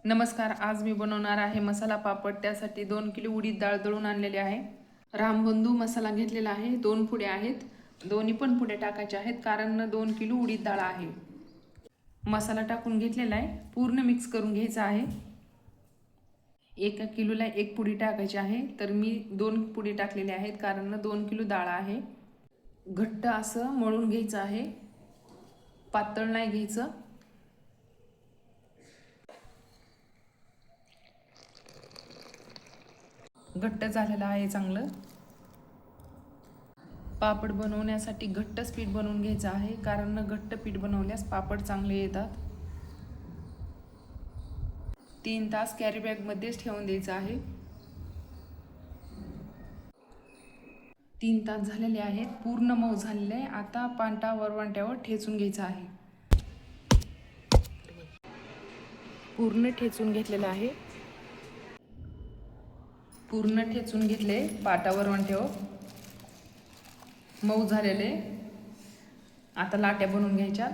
नमस्कार. आज मी बनवणार आहे मसाला पापड. त्यासाठी 2 किलो उडीद डाळ दळून आणलेली आहे. रामबंधू मसाला घेतलेला आहे. 2 पुड्या आहेत. दोन्ही पण पुड्या टाकायच्या आहेत कारण 2 किलो उडीद डाळ आहे. मसाला टाकून घेतलेला आहे. पूर्ण मिक्स करून घ्यायचा आहे. 1 किलोला 1 पुडी टाकायची आहे, तर मी 2 पुडी टाकलेल्या आहेत कारण 2 किलो डाळ आहे. घट्ट असं मळून घ्यायचं आहे, पातळ नाही घ्यायचं. घट्ट झालेलं आहे चांगलं. पापड बनवण्यासाठी घट्टच पीठ बनवून घ्यायचं आहे कारण घट्ट पीठ बनवल्यास पापड चांगले येतात. 3 तास कॅरी बॅगमध्येच ठेवून द्यायचं आहे. 3 तास झालेले आहेत. पूर्ण मऊ झालेले आहे. आता पांटा वरवंट्यावर ठेचून घ्यायचं आहे. पूर्ण ठेचून घेतलेलं आहे. पूर्ण ठेचून घेतले पाटावर वरवंट्यावर. मऊ झालेले. आता लाट्या बनवून घ्यायच्या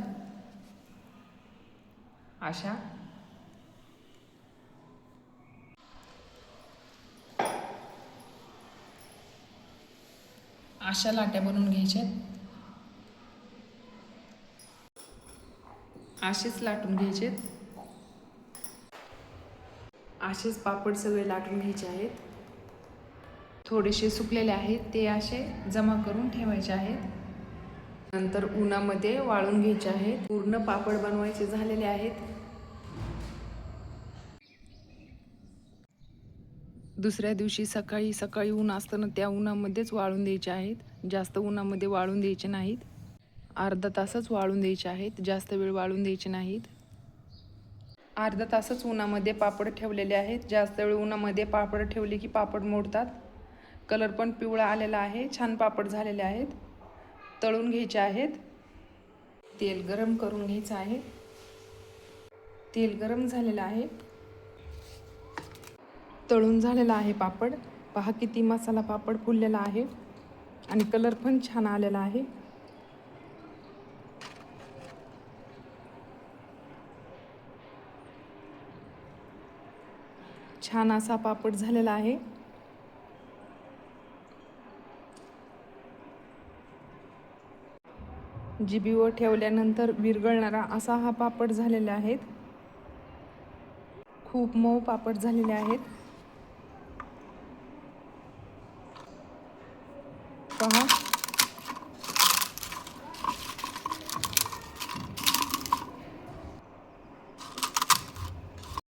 अशा. अशा लाट्या बनवून घ्यायच्यात. असेच लाटून घ्यायचेत. असेच पापड सगळे लाटून घ्यायचे आहेत. थोडेसे सुकलेले आहेत ते असे जमा करून ठेवायचे आहेत. नंतर उन्हामध्ये वाळून घ्यायचे आहेत. पूर्ण पापड बनवायचे झालेले आहेत. दुसऱ्या दिवशी सकाळी ऊन असताना त्या उन्हामध्येच वाळून द्यायचे आहेत. जास्त उन्हामध्ये वाळून द्यायचे नाहीत. अर्धा तासच वाळून द्यायचे आहेत, जास्त वेळ वाळून द्यायचे नाहीत. अर्धा तासच उन्हामध्ये पापड ठेवलेले आहेत. जास्त वेळ उन्हामध्ये पापड ठेवले की पापड मोडतात. कलर पण पिवळा आलेला आहे. छान पापड झालेले आहेत. तळून घ्यायचे आहेत. तेल गरम करून घ्यायचं आहे. तेल गरम झालेलं आहे. तळून झालेला आहे पापड. पहा किती मसाला पापड फुललेला आहे आणि कलर पण छान आलेला आहे. छान असा पापड झालेला आहे. जिभीवर ठेवल्यानंतर विरघळणारा असा हा पापड झालेला आहे. खूप मऊ पापड झालेले आहेत.